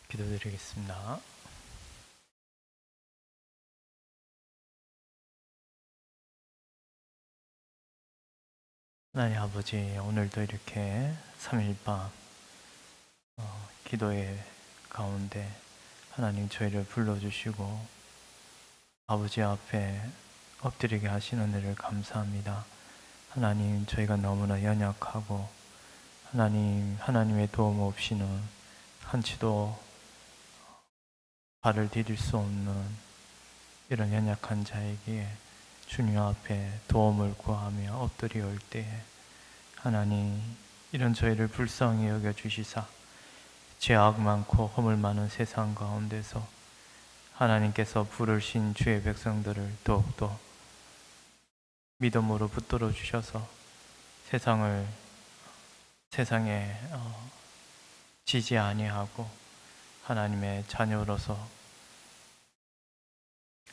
기도드리겠습니다. 하나님 아버지, 오늘도 이렇게 3일밤 기도의 가운데 하나님 저희를 불러주시고 아버지 앞에 엎드리게 하시는 은혜를 감사합니다. 하나님, 저희가 너무나 연약하고 하나님의 도움 없이는 한치도 발을 디딜 수 없는 이런 연약한 자에게 주님 앞에 도움을 구하며 엎드려 올 때에 하나님, 이런 저희를 불쌍히 여겨주시사 죄악 많고 허물 많은 세상 가운데서 하나님께서 부르신 주의 백성들을 더욱더 믿음으로 붙들어 주셔서 세상에 지지 아니하고 하나님의 자녀로서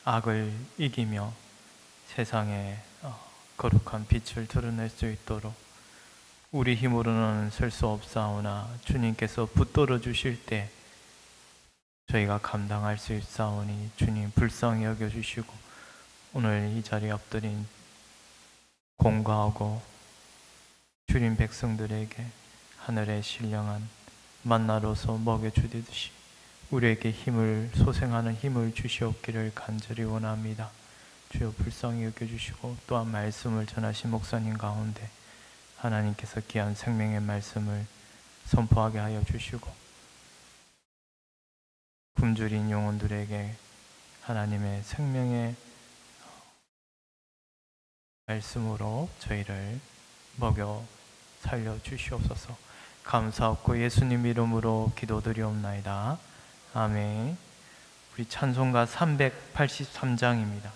악을 이기며 세상에 거룩한 빛을 드러낼 수 있도록 우리 힘으로는 설 수 없사오나 주님께서 붙들어 주실 때 저희가 감당할 수 있사오니 주님 불쌍히 여겨주시고 오늘 이 자리에 엎드린 공고하고 주님 백성들에게 하늘의 신령한 만나로서 먹여주듯이 우리에게 소생하는 힘을 주시옵기를 간절히 원합니다. 주여 불쌍히 여겨주시고 또한 말씀을 전하신 목사님 가운데 하나님께서 귀한 생명의 말씀을 선포하게 하여 주시고 굶주린 영혼들에게 하나님의 생명의 말씀으로 저희를 먹여 살려 주시옵소서. 감사하고 예수님 이름으로 기도드리옵나이다. 아멘. 우리 찬송가 383장입니다.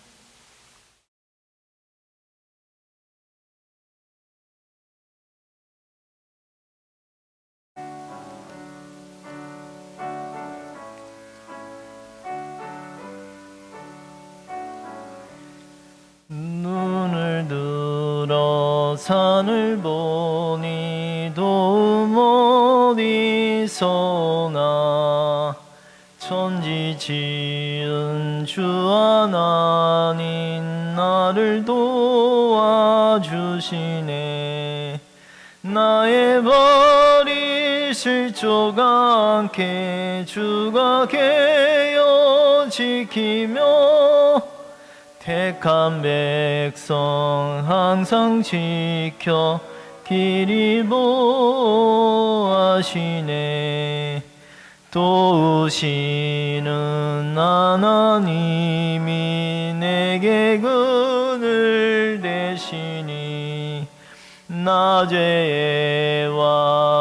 눈을 들어 산을 보니 도움 어디서나 천지 지은 주 하나님 나를 도와주시네. 나의 발이 실족 않게 주가 계여 지키며 택한 백성 항상 지켜 길이 보하시네. 도우시는 하나님이 내게 그늘 되시니 낮에와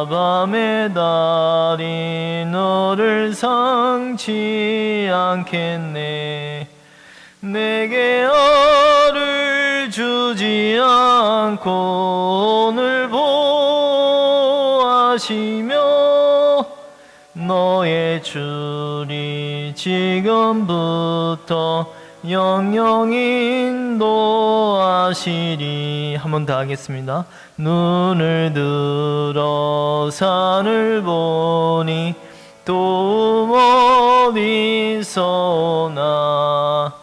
밤에 달이 너를 상치 않겠네. 내게 알을 주지 않고 오늘 보하시며 너의 줄이 지금부터 영영 인도하시리. 한 번 더 하겠습니다. 눈을 들어 산을 보니 도움 어디서나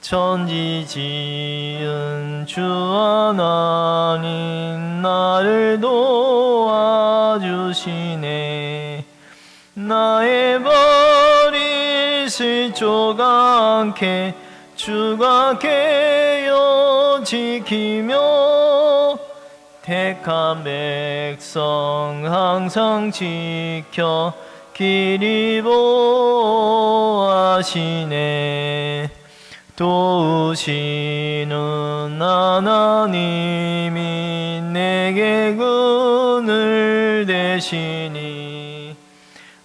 천지 지은 주 하나님 나를 도와주시네. 나의 발이 실족 않게 주가 계여 지키며 택한 백성 항상 지켜 길이 보하시네. 도우시는 하나님이 내게 그늘 되시니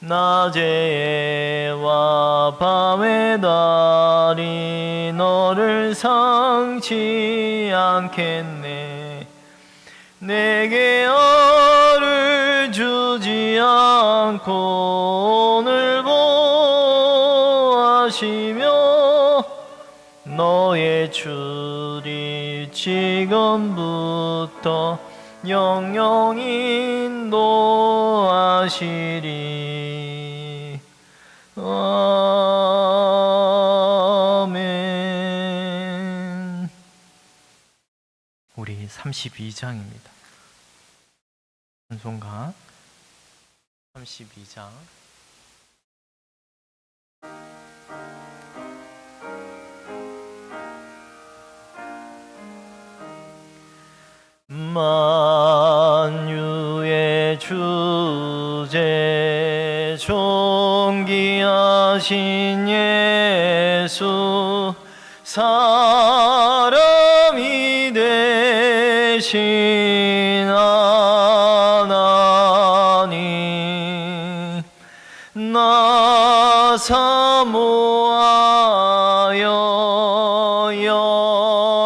낮에와 밤에 달이 너를 상치 않겠네. 내게 알을 주지 않고 오늘 보하시며 너의 줄이 지금부터 영영 인도하시리. 32장입니다. 찬송가 32장. 만유의 주제 존귀하신 예수 사람이 되신 하나님 나 사모하여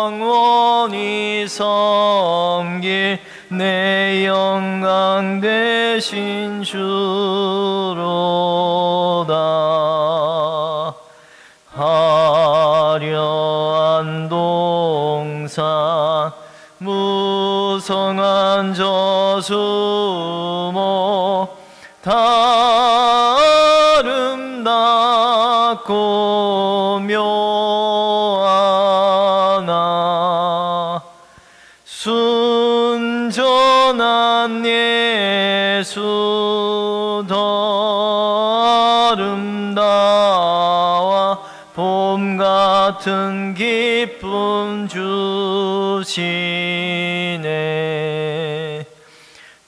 영원히 섬길 내 영광 되신 주로다. 화려한 동산 무성한 저수모 다 아름답고 묘하나 순전한 예수 더 아름다워 봄 같은 기쁨 주시네.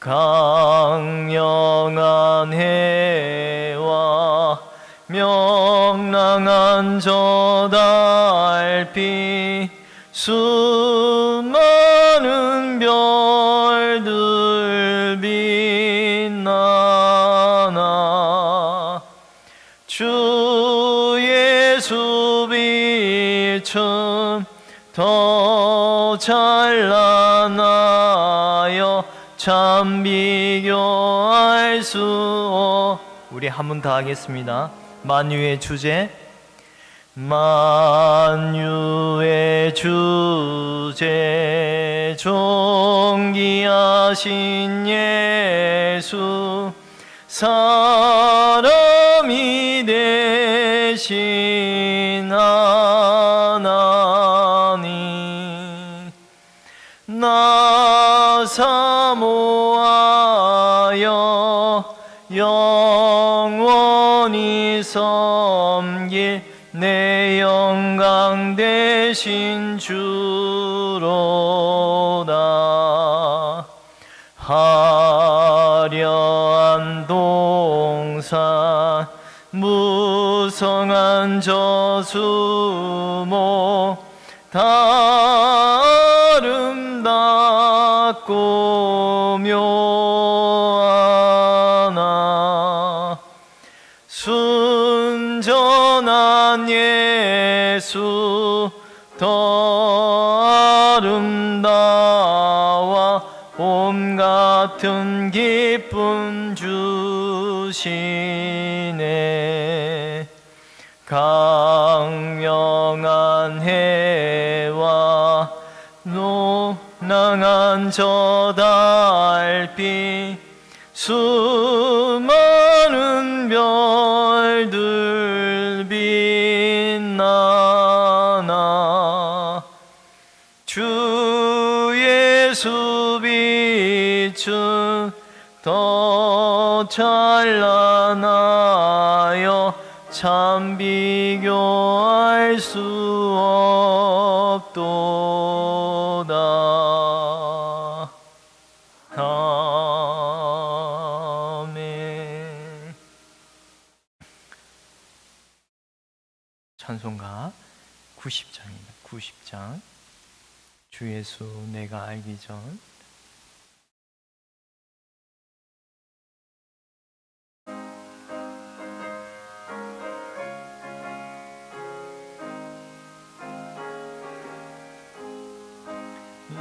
강령한 해와 명랑한 저 달빛 수많은 별들 빛나나 주 예수 빛은 더 찬란하여 참 비교할 수 우리 한 번 더 하겠습니다. 만유의 주제 만유의 주제 존귀하신 예수 사람이 되신 하나님 나 사모하여 영원히 섬길 내 영광 되신 주로다. 화려한 동산 무성한 저수모 다 아름답고 묘하나 순전한 예수 더 아름다워 봄 같은 기쁨 주시네. 강명한 해와 노랑한 저 달빛 수많은 별들 빛나나 주 예수 빛은 더 찬란하여 참 비교할 수 없도다. 아멘. 찬송가 90장입니다. 90장 주 예수 내가 알기 전.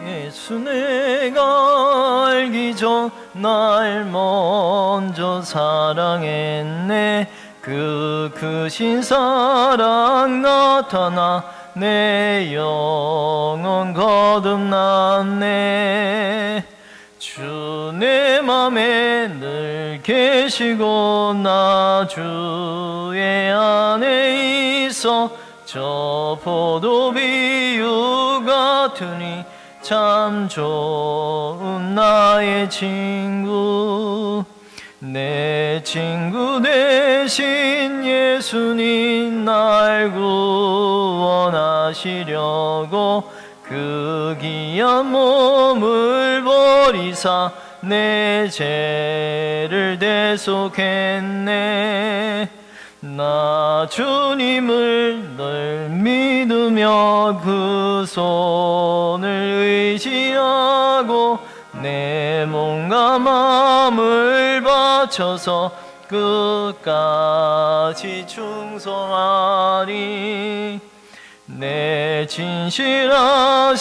예수 내가 알기 전 날 먼저 사랑했네. 그 크신 사랑 나타나 내 영혼 거듭났네. 주 내 맘에 늘 계시고 나 주의 안에 있어 저 포도 비유 같으니 참 좋은 나의 친구. 내 친구 대신 예수님 날 구원하시려고 그 귀한 몸을 버리사 내 죄를 대속했네. 나 주님을 늘 믿으며 그 손을 의지하고 내 몸과 마음을 바쳐서 끝까지 충성하리. 내 진실하신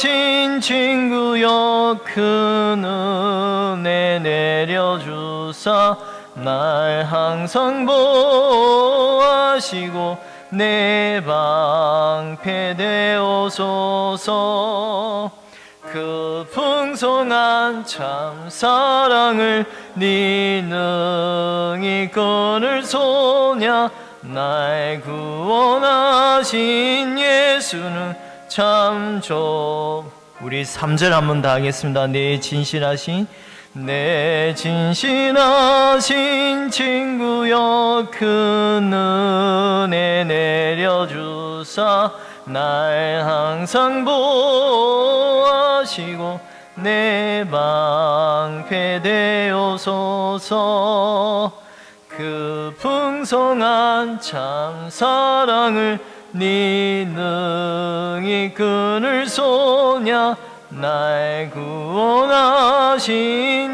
친구여 큰 은혜 내려주사 날 항상 보호하시고 내 방패 되옵소서. 그 풍성한 참 사랑을 네 능히 끊을 소냐. 날 구원하신 예수는 참 좋. 우리 3절 한번 다 하겠습니다. 내 진실하신 친구여 큰 은혜 내려주사 날 항상 보호하시고 내 방패 되옵소서. 그 풍성한 참 사랑을 네 능히 끊을 소냐. 날 구원하신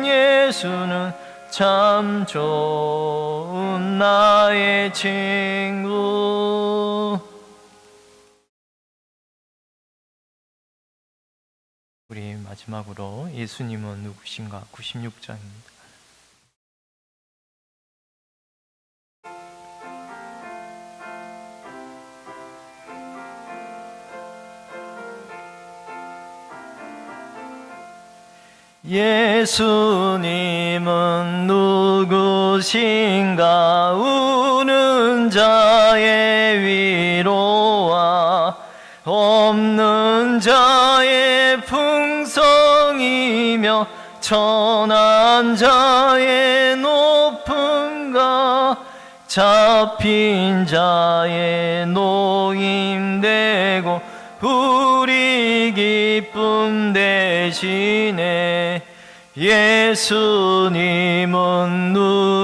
예수는 참 좋은 나의 친구. 우리 마지막으로 예수님은 누구신가 96장입니다. 예수님은 누구신가. 우는 자의 위로와 없는 자의 풍성이며 천한 자의 높음과 잡힌 자의 노임되고 우리 기쁨 대신에. 예수님은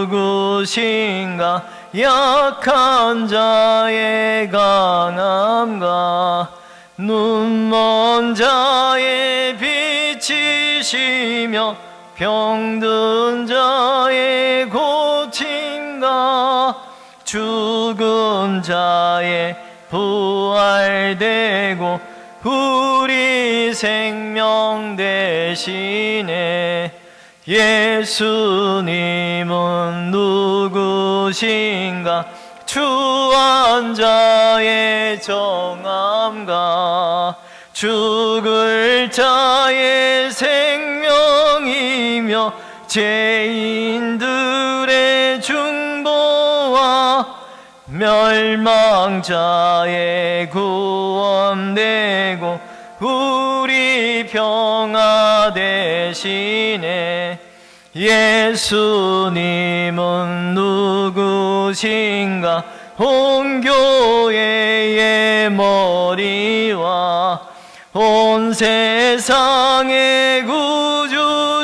누구신가. 약한 자의 강함과 눈먼 자의 빛이시며 병든 자의 고침과 죽은 자의 부활되고 우리 생명 대신에. 예수님은 누구신가. 추한 자의 정함과 죽을 자의 생명이며 죄인들의 중보와 멸망자의 구원되고 우리 평화 대신에. 예수님은 누구신가. 온 교회의 머리와 온 세상의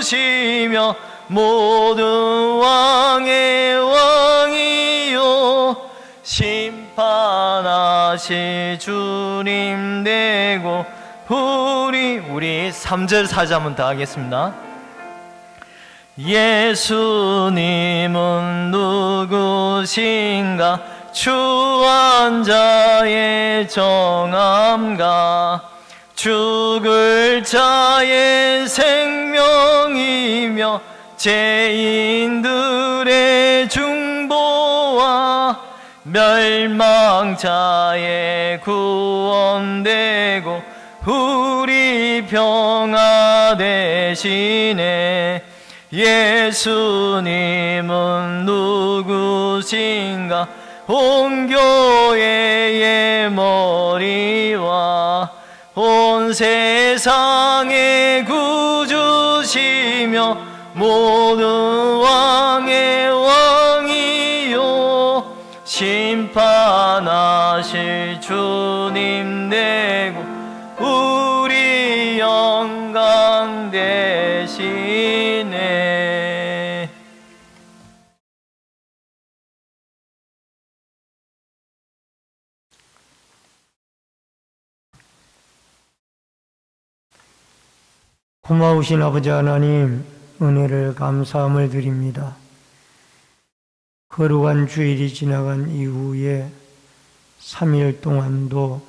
구주시며 모든 왕의 왕이요 심판하실 주님 되고 우리 3절 4절 한번 다 하겠습니다. 예수님은 누구신가. 추한 자의 정함과 죽을 자의 생명이며 죄인들의 중보와 멸망자의 구원되고 우리 평화 대신에. 예수님은 누구신가. 온 교회의 머리와 온 세상의 구주시며 모든 왕의 왕이요 심판하실 주님 되고 우리 영광 되시네. 고마우신 아버지 하나님, 은혜를 감사함을 드립니다. 거룩한 주일이 지나간 이후에 3일 동안도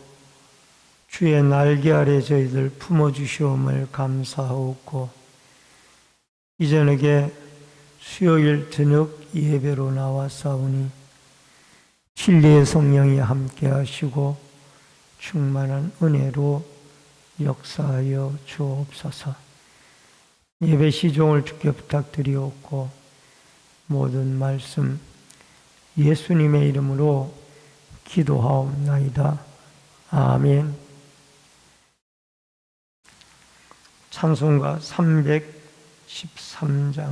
주의 날개 아래 저희들 품어주시옴을 감사하옵고, 이전에게 수요일 저녁 예배로 나왔사오니 진리의 성령이 함께 하시고 충만한 은혜로 역사하여 주옵소서. 예배 시종을 주께 부탁드리옵고 모든 말씀 예수님의 이름으로 기도하옵나이다. 아멘. 찬송가 313장.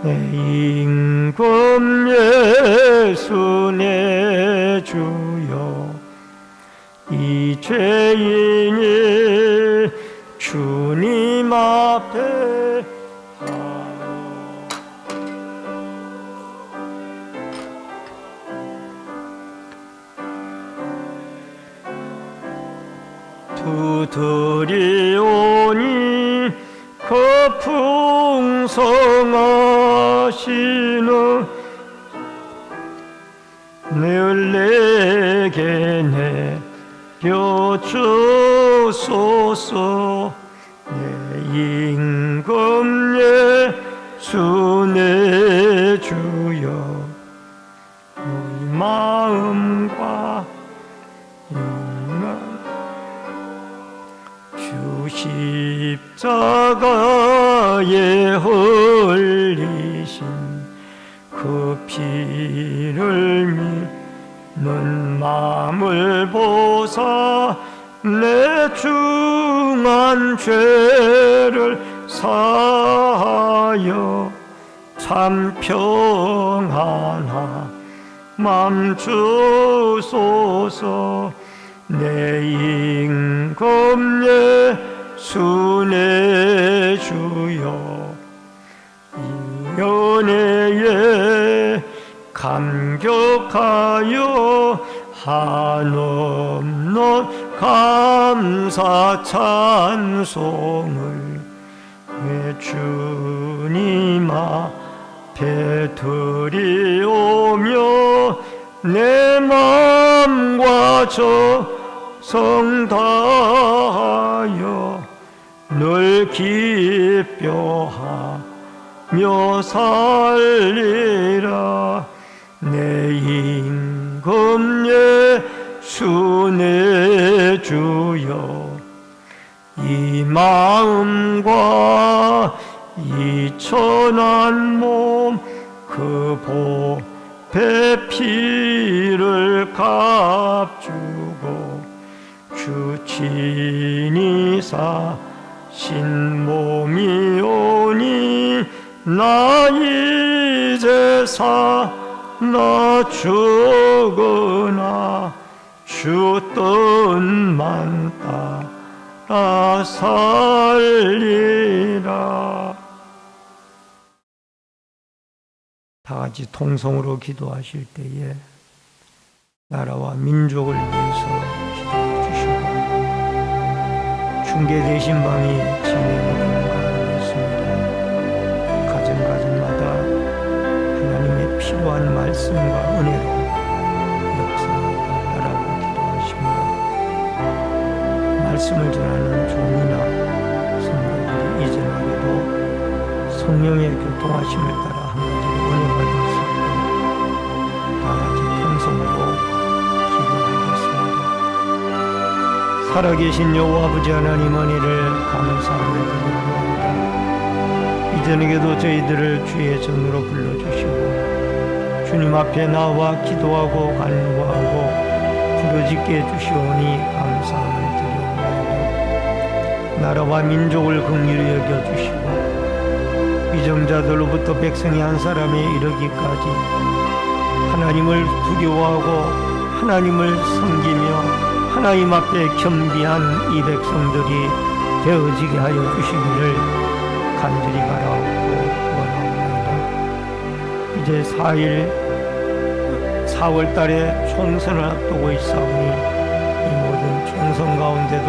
내 임금 예수 내 주여, 이 죄인이 주님 앞에 하오. 두드리오니 그 풍성하시는 늘 내게 내려주소서. 내 임금 예수 내 주여, 우리 마음과 주 십자가에 흘리신 그 피를 믿는 마음을 보사 내 중한 죄를 사하여 참 평안하 맘 주소서. 내 임금 예수 내 주여, 이 은혜에 감격하여 한없는 감사 찬송을 내 주님 앞에 드리오며 내 마음과 정성 다하여 늘 기뻐하며 살리라. 내 임금 예수 내 주여, 이 마음과 이 천한 몸 그 보배 피를 값주고 주 친히 사신 몸이오니 나 이제 사나 죽으나 주 뜻만 따라 살리라. 다 같이 통성으로 기도하실 때에 나라와 민족을 위해서 기도해 주시고 중계되신 방이 진행되는가 하겠습니다. 가정마다 하나님의 필요한 말씀과 은혜로 역사하라고 기도하시며, 말씀을 전하는 종이나 성도들이 이전하게도 성령의 교통하심을 따라 한 가지 은혜 받을 수 있도록 다 같이 통성으로 기도하겠습니다. 살아계신 여호와 아버지 하나님, 은혜를 감사하며 드립니다. 이 이전에도 저희들을 주의 전으로 불러주시고 주님 앞에 나와 기도하고 간구하고 부르짖게 해주시오니 감사함을 드리옵나이다. 나라와 민족을 긍휼히 여겨주시고 위정자들로부터 백성이 한 사람에 이르기까지 하나님을 두려워하고 하나님을 섬기며 하나님 앞에 겸비한 이 백성들이 되어지게 하여 주시기를 간절히 바라옵고 원하옵나이다. 이제 4월 달에 총선을 앞두고 있사오니 이 모든 총선 가운데도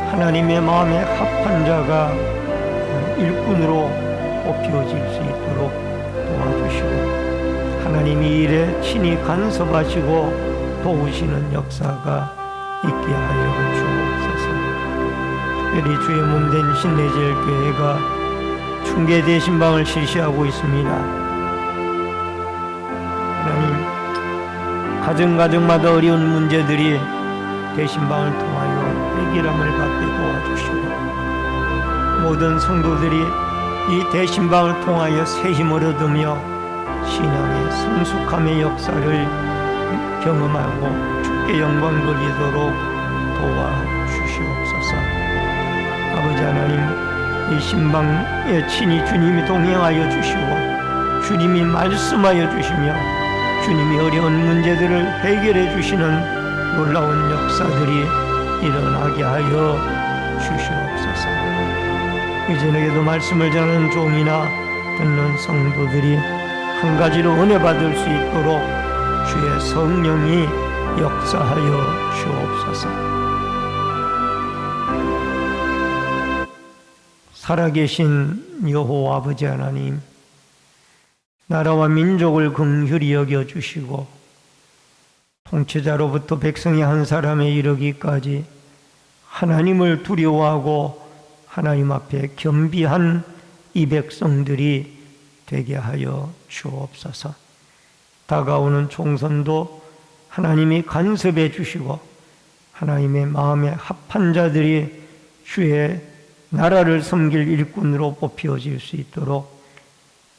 하나님의 마음에 합한 자가 일꾼으로 뽑혀질 수 있도록 도와주시고 하나님이 이 일에 친히 간섭하시고 도우시는 역사가 있게 하여 주옵소서. 특별히 주의 몸된 신내제일교회가 충계 대신방을 실시하고 있습니다. 하나님, 가정마다 어려운 문제들이 대신방을 통하여 해결함을 받게 도와주시고 모든 성도들이 이 대신방을 통하여 새 힘을 얻으며 신앙의 성숙함의 역사를 경험하고 주께 영광 돌리도록 도와주시옵소서. 아버지 하나님, 이 신방에 친히 주님이 동행하여 주시고 주님이 말씀하여 주시며 주님이 어려운 문제들을 해결해 주시는 놀라운 역사들이 일어나게 하여 주시옵소서. 이전에도 말씀을 전하는 종이나 듣는 성도들이 한 가지로 은혜 받을 수 있도록 주의 성령이 역사하여 주옵소서. 살아계신 여호와 아버지 하나님, 나라와 민족을 긍휼히 여겨주시고 통치자로부터 백성이 한 사람에 이르기까지 하나님을 두려워하고 하나님 앞에 겸비한 이 백성들이 되게 하여 주옵소서. 다가오는 총선도 하나님이 간섭해 주시고 하나님의 마음에 합한 자들이 주의 나라를 섬길 일꾼으로 뽑혀질 수 있도록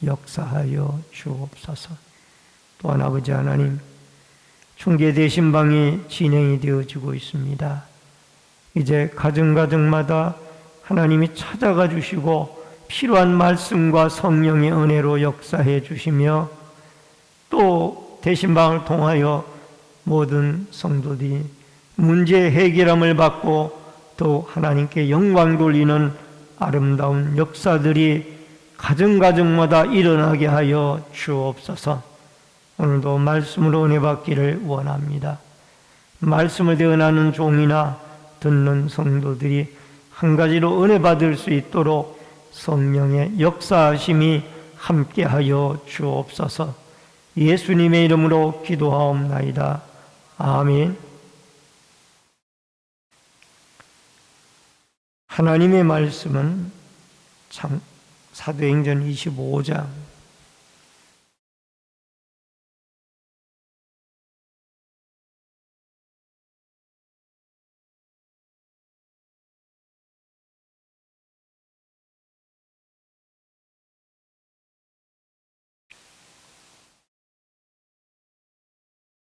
역사하여 주옵소서. 또한 아버지 하나님, 충계 대신방이 진행이 되어지고 있습니다. 이제 가정마다 하나님이 찾아가 주시고 필요한 말씀과 성령의 은혜로 역사해 주시며 또 대신방을 통하여 모든 성도들이 문제 해결함을 받고 또 하나님께 영광 돌리는 아름다운 역사들이 가정마다 일어나게 하여 주옵소서. 오늘도 말씀으로 은혜 받기를 원합니다. 말씀을 대언하는 종이나 듣는 성도들이 한 가지로 은혜 받을 수 있도록 성령의 역사하심이 함께하여 주옵소서. 예수님의 이름으로 기도하옵나이다. 아멘. 하나님의 말씀은 사도행전 25장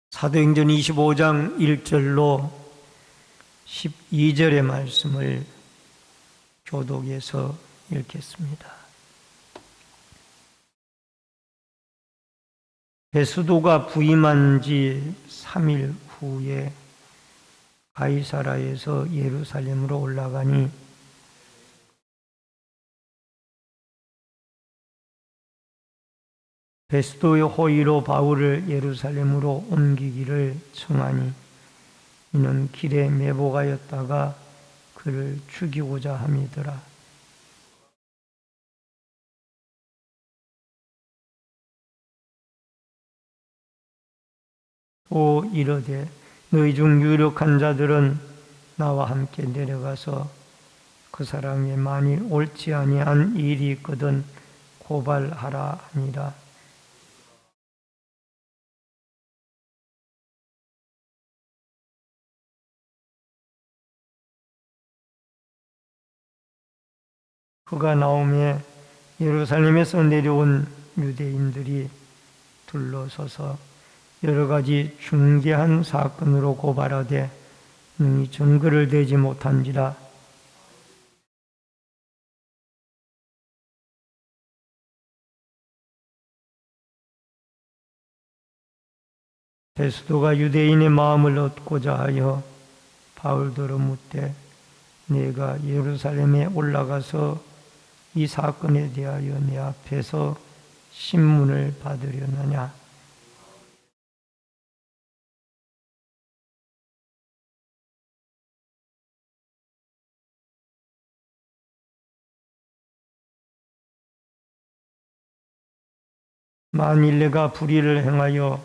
사도행전 25장 1절로 12절의 말씀을 교독에서 읽겠습니다. 베스도가 부임한 지 3일 후에 가이사라에서 예루살렘으로 올라가니 베스도의 호의로 바울을 예루살렘으로 옮기기를 청하니 이는 길에 매복하였다가 그를 죽이고자 함이더라. 또 이르되 너희 중 유력한 자들은 나와 함께 내려가서 그 사람이 만일 옳지 아니한 일이 있거든 고발하라 하니라. 그가 나오매 예루살렘에서 내려온 유대인들이 둘러서서 여러 가지 중대한 사건으로 고발하되 능히 증거를 대지 못한지라. 베스도가 유대인의 마음을 얻고자 하여 바울더러 묻되 내가 예루살렘에 올라가서 이 사건에 대하여 내 앞에서 신문을 받으려느냐. 만일 내가 불의를 행하여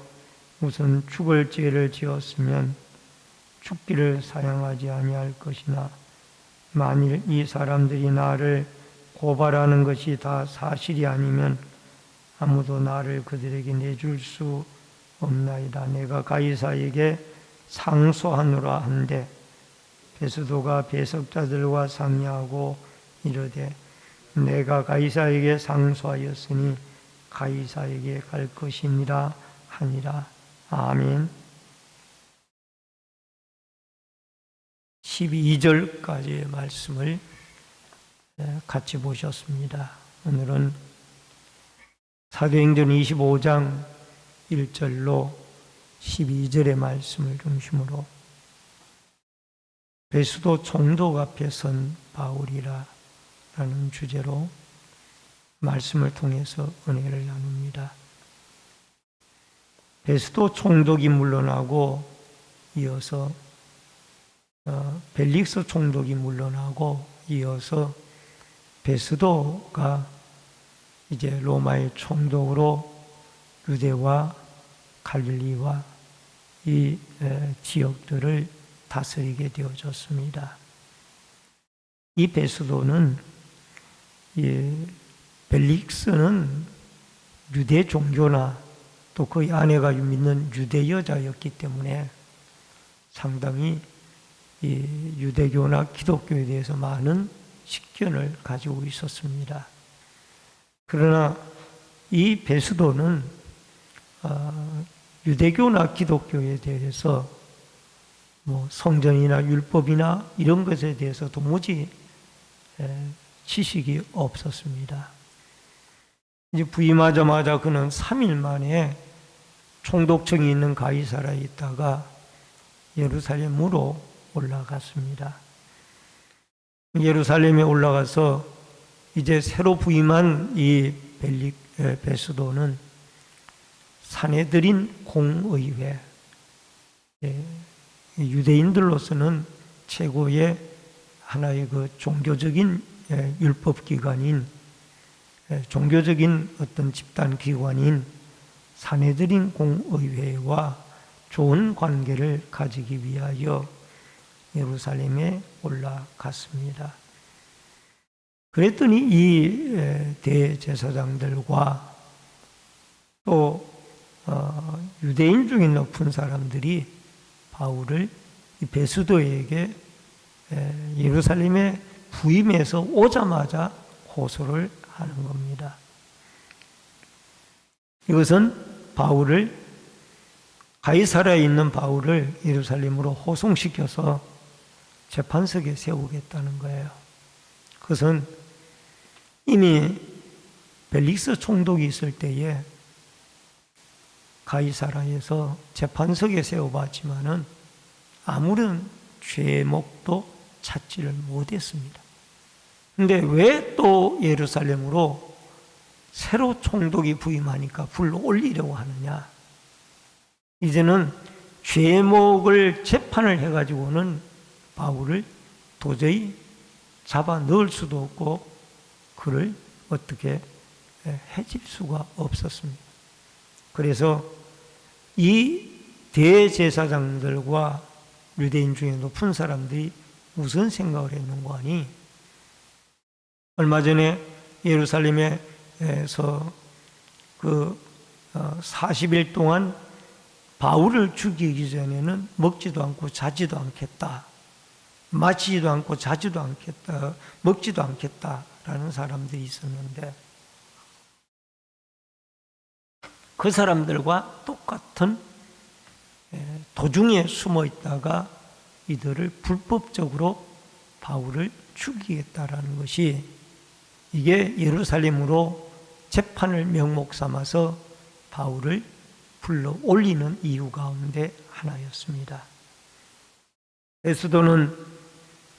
무슨 죽을 죄를 지었으면 죽기를 사양하지 아니할 것이나 만일 이 사람들이 나를 고발하는 것이 다 사실이 아니면 아무도 나를 그들에게 내줄 수 없나이다. 내가 가이사에게 상소하노라 한데 베스도가 배석자들과 상의하고 이르되 내가 가이사에게 상소하였으니 가이사에게 갈 것이니라 하니라. 아멘. 12절까지의 말씀을 같이 보셨습니다. 오늘은 사도행전 25장 1절로 12절의 말씀을 중심으로 베스도 총독 앞에 선 바울이라 라는 주제로 말씀을 통해서 은혜를 나눕니다. 베스도 총독이 물러나고 이어서 벨릭스 총독이 물러나고 이어서 베스도가 이제 로마의 총독으로 유대와 갈릴리와 이 지역들을 다스리게 되어졌습니다. 이 베스도는 벨릭스는 유대 종교나 또 그의 아내가 믿는 유대 여자였기 때문에 상당히 이 유대교나 기독교에 대해서 많은 식견을 가지고 있었습니다. 그러나 이 베스도는 유대교나 기독교에 대해서 성전이나 율법이나 이런 것에 대해서 도무지 지식이 없었습니다. 이제 부임하자마자 그는 3일 만에 총독청이 있는 가이사라에 있다가 예루살렘으로 올라갔습니다. 예루살렘에 올라가서 이제 새로 부임한 이 베스도는 사내들인 공의회, 유대인들로서는 최고의 하나의 그 종교적인 율법기관인 종교적인 어떤 집단기관인 사내들인 공의회와 좋은 관계를 가지기 위하여 예루살렘에 올라갔습니다. 그랬더니 이 대제사장들과 또 유대인 중에 높은 사람들이 바울을 이 베스도에게 예루살렘에 부임해서 오자마자 호소를 하는 겁니다. 이것은 가이사라에 있는 바울을 예루살렘으로 호송시켜서 재판석에 세우겠다는 거예요. 그것은 이미 벨릭스 총독이 있을 때에 가이사라에서 재판석에 세워봤지만은 아무런 죄목도 찾지를 못했습니다. 근데 왜 또 예루살렘으로 새로 총독이 부임하니까 불러 올리려고 하느냐? 이제는 죄목을 재판을 해가지고는 바울을 도저히 잡아 넣을 수도 없고 그를 어떻게 해칠 수가 없었습니다. 그래서 이 대제사장들과 유대인 중에 높은 사람들이 무슨 생각을 했는가 하니 얼마 전에 예루살렘에서 그 40일 동안 바울을 죽이기 전에는 먹지도 않고 자지도 않겠다. 마시지도 않고 자지도 않겠다. 먹지도 않겠다라는 사람들이 있었는데 그 사람들과 똑같은 도중에 숨어 있다가 이들을 불법적으로 바울을 죽이겠다라는 것이, 이게 예루살렘으로 재판을 명목 삼아서 바울을 불러 올리는 이유 가운데 하나였습니다. 베스도는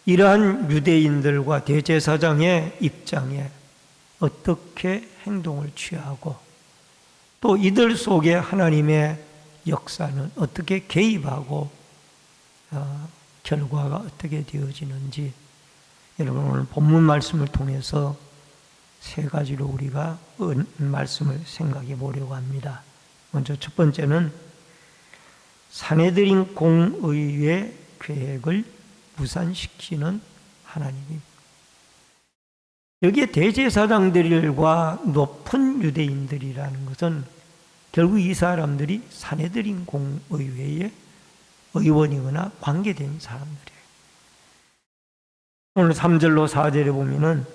이러한 유대인들과 대제사장의 입장에 어떻게 행동을 취하고 또 이들 속에 하나님의 역사는 어떻게 개입하고 결과가 어떻게 되어지는지, 여러분 오늘 본문 말씀을 통해서 세 가지로 우리가 말씀을 생각해 보려고 합니다. 먼저 첫 번째는 산헤드린 공의의 계획을 무산시키는 하나님입니다. 여기에 대제사장들과 높은 유대인들이라는 것은 결국 이 사람들이 산헤드린 공의회의 의원이거나 관계된 사람들이에요. 오늘 3절로 4절에 보면은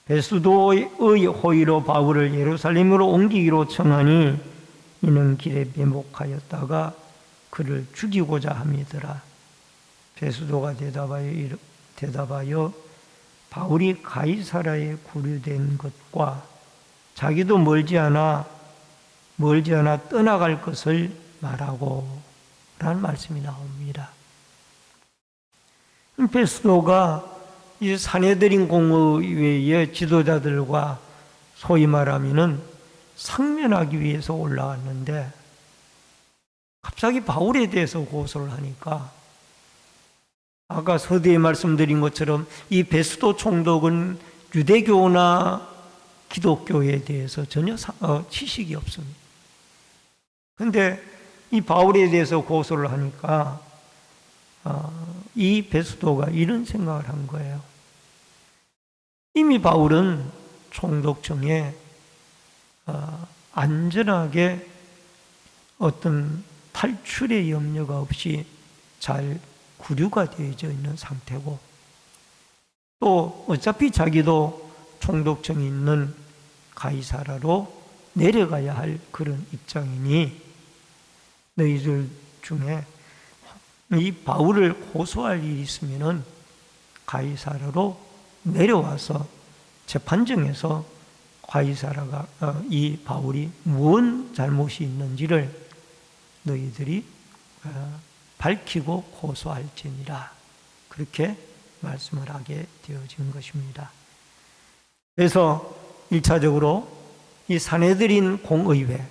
베스도의 호의로 바울을 예루살렘으로 옮기기로 청하니 이는 길에 매복하였다가 그를 죽이고자 함이더라. 베스도가 대답하여 바울이 가이사라에 구류된 것과 자기도 멀지 않아 떠나갈 것을 말하고 라는 말씀이 나옵니다. 베스도가 이 산헤드린 공의회의 지도자들과 소위 말하면은 상면하기 위해서 올라왔는데 갑자기 바울에 대해서 고소를 하니까, 아까 서두에 말씀드린 것처럼 이 베스도 총독은 유대교나 기독교에 대해서 전혀 지식이 없습니다. 그런데 이 바울에 대해서 고소를 하니까 이 베스도가 이런 생각을 한 거예요. 이미 바울은 총독청에 안전하게 어떤 탈출의 염려가 없이 잘 구류가 되어져 있는 상태고, 또 어차피 자기도 총독청이 있는 가이사라로 내려가야 할 그런 입장이니 너희들 중에 이 바울을 고소할 일이 있으면은 가이사라로 내려와서 재판정에서 가이사라가 이 바울이 무슨 잘못이 있는지를 너희들이 밝히고 고소할지니라, 그렇게 말씀을 하게 되어진 것입니다. 그래서 1차적으로 이 산헤드린 공의회,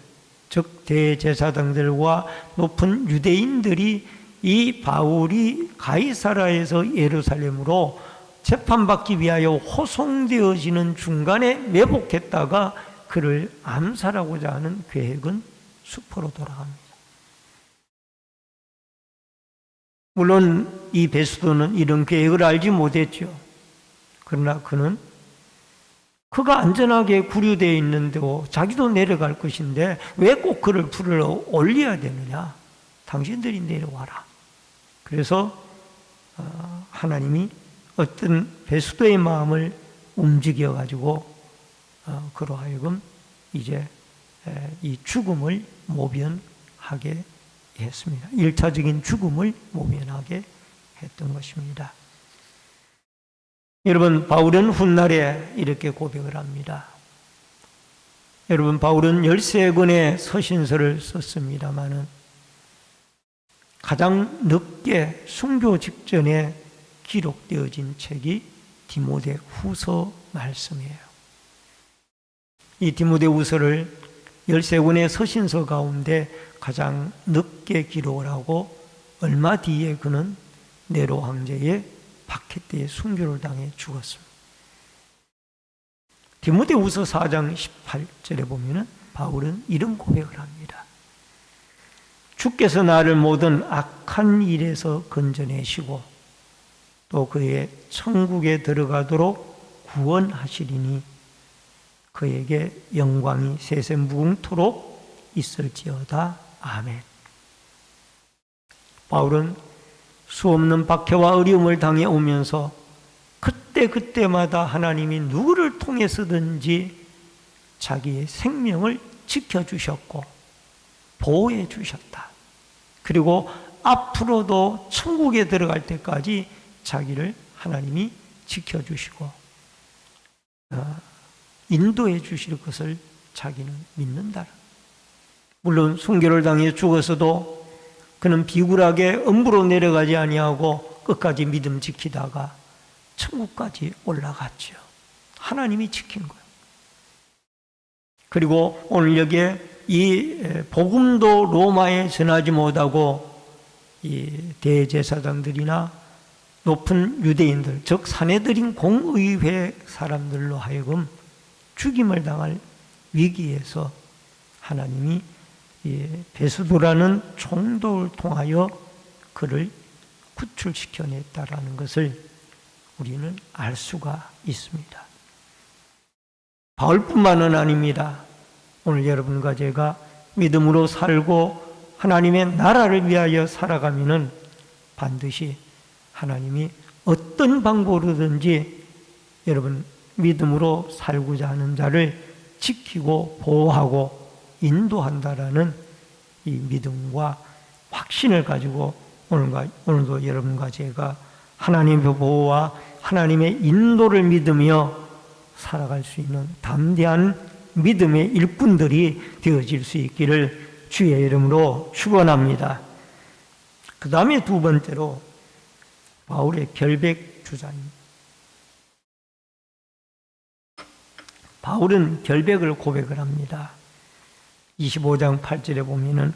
즉 대제사장들과 높은 유대인들이 이 바울이 가이사라에서 예루살렘으로 재판받기 위하여 호송되어지는 중간에 매복했다가 그를 암살하고자 하는 계획은 수포로 돌아갑니다. 물론 이 베스도는 이런 계획을 알지 못했죠. 그러나 그가 안전하게 구류되어 있는데도 자기도 내려갈 것인데 왜 꼭 그를 불러 올려야 되느냐? 당신들이 내려와라. 그래서 하나님이 어떤 베스도의 마음을 움직여가지고 그로 하여금 이제 이 죽음을 모면하게 했습니다. 1차적인 죽음을 모면하게 했던 것입니다. 여러분, 바울은 훗날에 이렇게 고백을 합니다. 여러분, 바울은 13권의 서신서를 썼습니다마는 가장 늦게 순교 직전에 기록되어진 책이 디모데 후서 말씀이에요. 이 디모데 후서를 13권의 서신서 가운데 가장 늦게 기록을 하고 얼마 뒤에 그는 네로 황제의 박해때에 순교를 당해 죽었습니다. 디모데 후서 4장 18절에 보면 바울은 이런 고백을 합니다. 주께서 나를 모든 악한 일에서 건져내시고 또 그의 천국에 들어가도록 구원하시리니 그에게 영광이 세세 무궁토록 있을지어다. 아멘. 바울은 수없는 박해와 어려움을 당해 오면서 그때마다 하나님이 누구를 통해서든지 자기의 생명을 지켜주셨고 보호해 주셨다. 그리고 앞으로도 천국에 들어갈 때까지 자기를 하나님이 지켜주시고 인도해 주실 것을 자기는 믿는다. 물론 순교를 당해 죽어서도 그는 비굴하게 음부로 내려가지 아니하고 끝까지 믿음 지키다가 천국까지 올라갔죠. 하나님이 지킨 거예요. 그리고 오늘 여기에 이 복음도 로마에 전하지 못하고 이 대제사장들이나 높은 유대인들, 즉 사내들인 공의회 사람들로 하여금 죽임을 당할 위기에서 하나님이 베수도라는 총독을 통하여 그를 구출시켜냈다라는 것을 우리는 알 수가 있습니다. 바울뿐만은 아닙니다. 오늘 여러분과 제가 믿음으로 살고 하나님의 나라를 위하여 살아가면은 반드시 하나님이 어떤 방법으로든지 여러분 믿음으로 살고자 하는 자를 지키고 보호하고 인도한다라는 이 믿음과 확신을 가지고 오늘도 여러분과 제가 하나님의 보호와 하나님의 인도를 믿으며 살아갈 수 있는 담대한 믿음의 일꾼들이 되어질 수 있기를 주의 이름으로 축원합니다. 그 다음에 두 번째로 바울의 결백 주장입니다. 바울은 결백을 고백을 합니다. 25장 8절에 보면은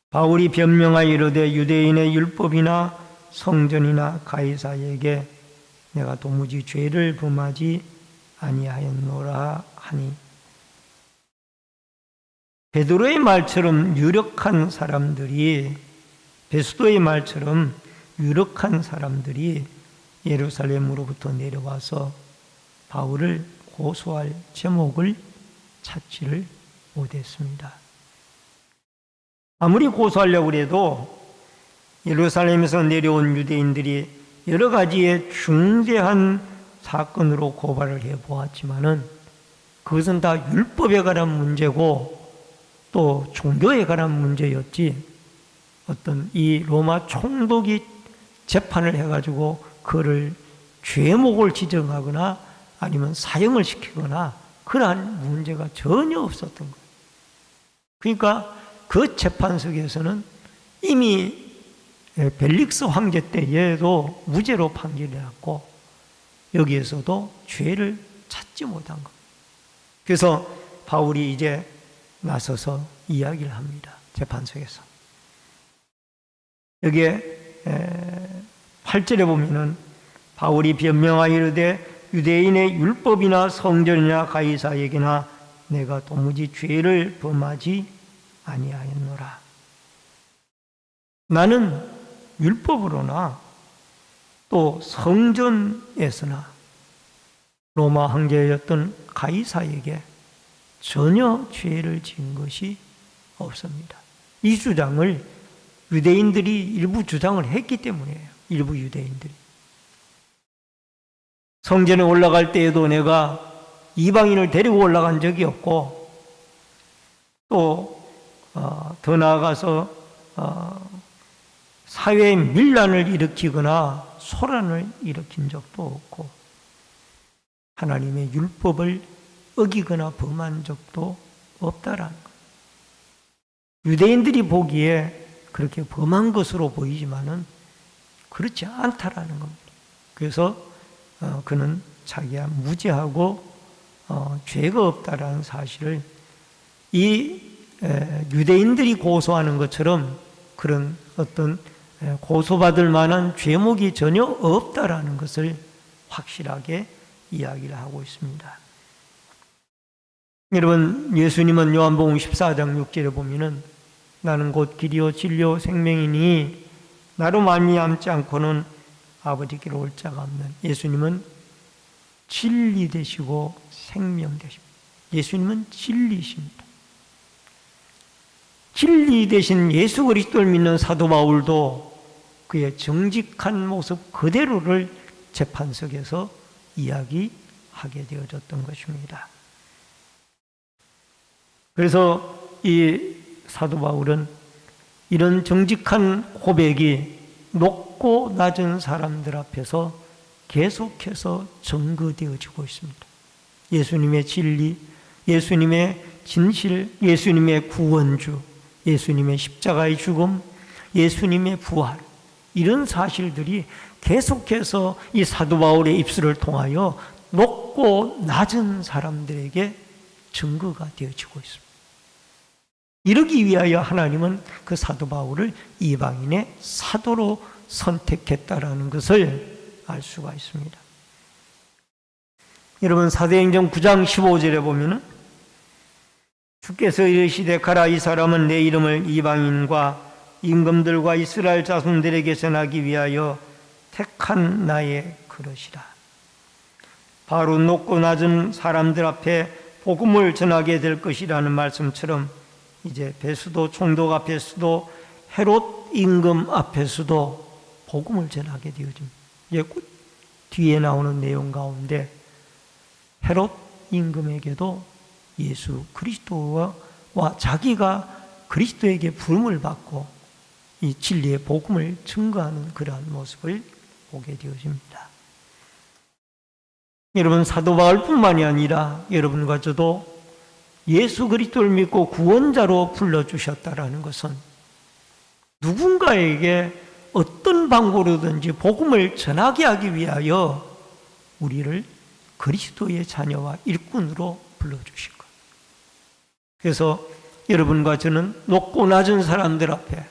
바울이 변명하여 이르되 유대인의 율법이나 성전이나 가이사에게 내가 도무지 죄를 범하지 아니하였노라 하니, 베드로의 말처럼 유력한 사람들이, 베수도의 말처럼 유력한 사람들이 예루살렘으로부터 내려와서 바울을 고소할 제목을 찾지를 못했습니다. 아무리 고소하려고 해도 예루살렘에서 내려온 유대인들이 여러 가지의 중대한 사건으로 고발을 해보았지만은 그것은 다 율법에 관한 문제고 또 종교에 관한 문제였지, 어떤 이 로마 총독이 재판을 해가지고 그를 죄목을 지정하거나 아니면 사형을 시키거나 그러한 문제가 전혀 없었던 거예요. 그러니까 그 재판석에서는 이미 벨릭스 황제 때에도 무죄로 판결이 났고 여기에서도 죄를 찾지 못한 겁니다. 그래서 바울이 이제 나서서 이야기를 합니다. 재판석에서. 여기에 8절에 보면은 바울이 변명하여 이르되 유대인의 율법이나 성전이나 가이사에게나 내가 도무지 죄를 범하지 아니하였노라. 나는 율법으로나 또 성전에서나 로마 황제였던 가이사에게 전혀 죄를 지은 것이 없습니다. 이 주장을 유대인들이 일부 주장을 했기 때문이에요. 일부 유대인들이. 성전에 올라갈 때에도 내가 이방인을 데리고 올라간 적이 없고 또 더 나아가서 사회의 밀란을 일으키거나 소란을 일으킨 적도 없고 하나님의 율법을 어기거나 범한 적도 없다라는 거예요. 유대인들이 보기에 그렇게 범한 것으로 보이지만은 그렇지 않다라는 겁니다. 그래서 그는 자기가 무죄하고 죄가 없다라는 사실을 이 유대인들이 고소하는 것처럼 그런 어떤 고소받을 만한 죄목이 전혀 없다라는 것을 확실하게 이야기를 하고 있습니다. 여러분, 예수님은 요한복음 14장 6절에 보면은 나는 곧 길이요 진리요 생명이니 나로 말미암지 않고는 아버지께로 올 자가 없는, 예수님은 진리 되시고 생명 되십니다. 예수님은 진리십니다. 진리 되신 예수 그리스도를 믿는 사도 바울도 그의 정직한 모습 그대로를 재판석에서 이야기하게 되어졌던 것입니다. 그래서 이 사도 바울은 이런 정직한 고백이 높고 낮은 사람들 앞에서 계속해서 증거되어지고 있습니다. 예수님의 진리, 예수님의 진실, 예수님의 구원주, 예수님의 십자가의 죽음, 예수님의 부활, 이런 사실들이 계속해서 이 사도 바울의 입술을 통하여 높고 낮은 사람들에게 증거가 되어지고 있습니다. 이러기 위하여 하나님은 그 사도 바울을 이방인의 사도로 선택했다라는 것을 알 수가 있습니다. 여러분, 사도행전 9장 15절에 보면은 주께서 이르시되 가라, 이 사람은 내 이름을 이방인과 임금들과 이스라엘 자손들에게 전하기 위하여 택한 나의 그릇이라. 바로 높고 낮은 사람들 앞에 복음을 전하게 될 것이라는 말씀처럼 이제 베스도 총독 앞에서도 헤롯 임금 앞에서도 복음을 전하게 되어집니다. 이제 뒤에 나오는 내용 가운데 헤롯 임금에게도 예수 그리스도와 자기가 그리스도에게 부름을 받고 이 진리의 복음을 증거하는 그러한 모습을 보게 되어집니다. 여러분, 사도 바울뿐만이 아니라 여러분과 저도 예수 그리스도를 믿고 구원자로 불러주셨다라는 것은 누군가에게 어떤 방법으로든지 복음을 전하게 하기 위하여 우리를 그리스도의 자녀와 일꾼으로 불러주신 것. 그래서 여러분과 저는 높고 낮은 사람들 앞에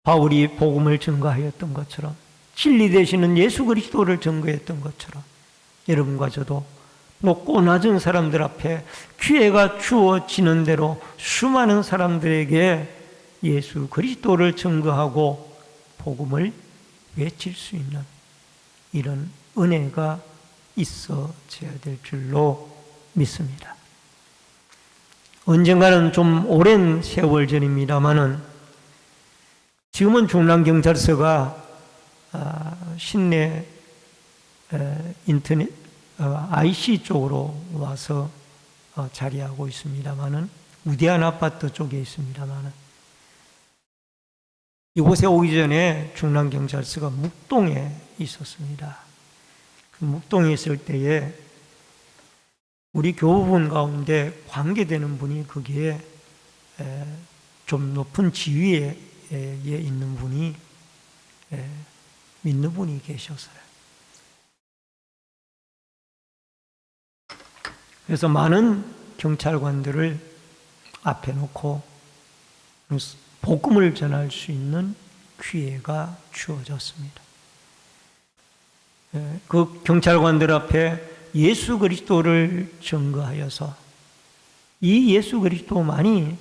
바울이 복음을 증거하였던 것처럼, 진리 되시는 예수 그리스도를 증거했던 것처럼 여러분과 저도 높고 낮은 사람들 앞에 기회가 주어지는 대로 수많은 사람들에게 예수 그리스도를 증거하고 복음을 외칠 수 있는 이런 은혜가 있어져야 될 줄로 믿습니다. 언젠가는 좀 오랜 세월 전입니다마는 지금은 중랑경찰서가 신내 인터넷 IC 쪽으로 와서 자리하고 있습니다마는 우대한 아파트 쪽에 있습니다마는 이곳에 오기 전에 중랑경찰서가 묵동에 있었습니다. 그 묵동에 있을 때에 우리 교우분 가운데 관계되는 분이 거기에 좀 높은 지위에 있는 분이 믿는 분이 계셨어요. 그래서 많은 경찰관들을 앞에 놓고 복음을 전할 수 있는 기회가 주어졌습니다. 그 경찰관들 앞에 예수 그리스도를 증거하여서 이 예수 그리스도만이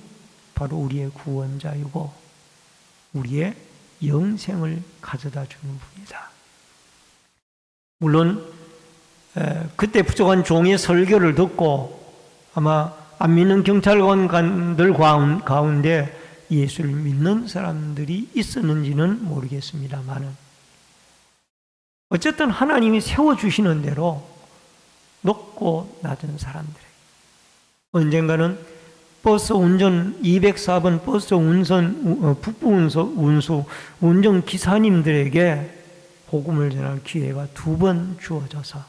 바로 우리의 구원자이고 우리의 영생을 가져다 주는 분이다. 물론 그때 부족한 종의 설교를 듣고 아마 안 믿는 경찰관들 가운데 예수를 믿는 사람들이 있었는지는 모르겠습니다만은 어쨌든 하나님이 세워주시는 대로 높고 낮은 사람들에게 언젠가는 버스 운전 204번 버스 북부 운수 운전 기사님들에게 복음을 전할 기회가 2번 주어져서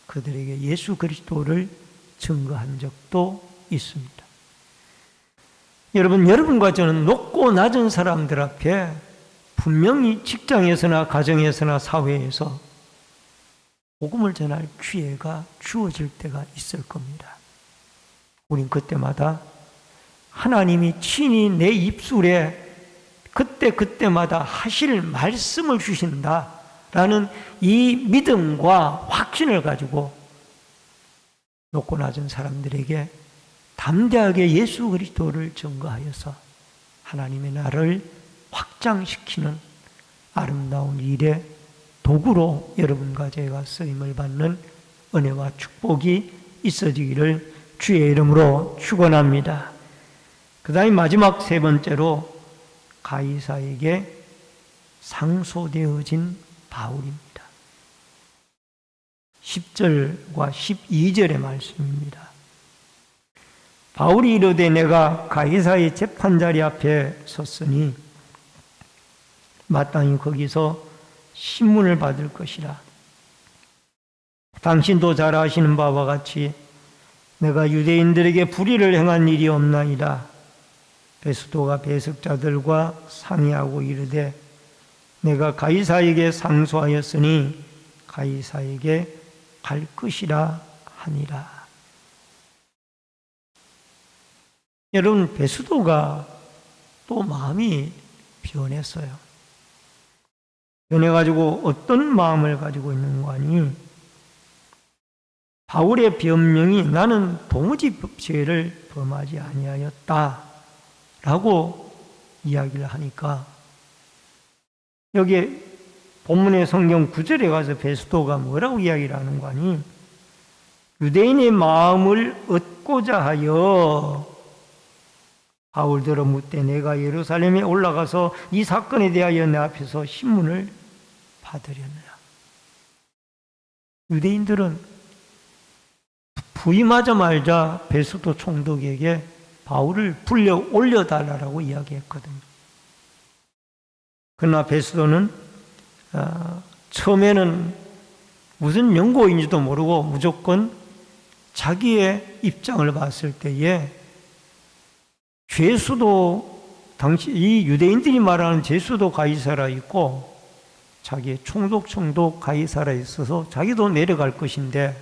그들에게 예수 그리스도를 증거한 적도 있습니다. 여러분과 저는 높고 낮은 사람들 앞에 분명히 직장에서나 가정에서나 사회에서 복음을 전할 기회가 주어질 때가 있을 겁니다. 우린 그때마다 하나님이 친히 내 입술에 그때마다 하실 말씀을 주신다라는 이 믿음과 확신을 가지고 높고 낮은 사람들에게 담대하게 예수 그리스도를 증거하여서 하나님의 나라를 확장시키는 아름다운 일의 도구로 여러분과 제가 쓰임을 받는 은혜와 축복이 있어지기를 주의 이름으로 축원합니다. 그 다음에 마지막 세 번째로 가이사에게 상소되어진 바울입니다. 10절과 12절의 말씀입니다. 바울이 이르되 내가 가이사의 재판자리 앞에 섰으니 마땅히 거기서 신문을 받을 것이라. 당신도 잘 아시는 바와 같이 내가 유대인들에게 불의를 행한 일이 없나이다. 베스도가 배석자들과 상의하고 이르되 내가 가이사에게 상소하였으니 가이사에게 갈 것이라 하니라. 여러분, 베스도가 또 마음이 변했어요. 변해가지고 어떤 마음을 가지고 있는 거 아니? 바울의 변명이 나는 도무지 죄를 범하지 아니하였다 라고 이야기를 하니까 여기에 본문의 성경 9절에 가서 베스도가 뭐라고 이야기를 하는 거 아니? 유대인의 마음을 얻고자 하여 바울더러 묻되 내가 예루살렘에 올라가서 이 사건에 대하여 내 앞에서 신문을 받으려느냐. 유대인들은 부임하자마자 베스도 총독에게 바울을 불려 올려달라고 이야기했거든요. 그러나 베스도는 처음에는 무슨 연고인지도 모르고 무조건 자기의 입장을 봤을 때에 죄수도 당시 이 유대인들이 말하는 죄수도 가이사라 있고 자기의 총독 가이사라 있어서 자기도 내려갈 것인데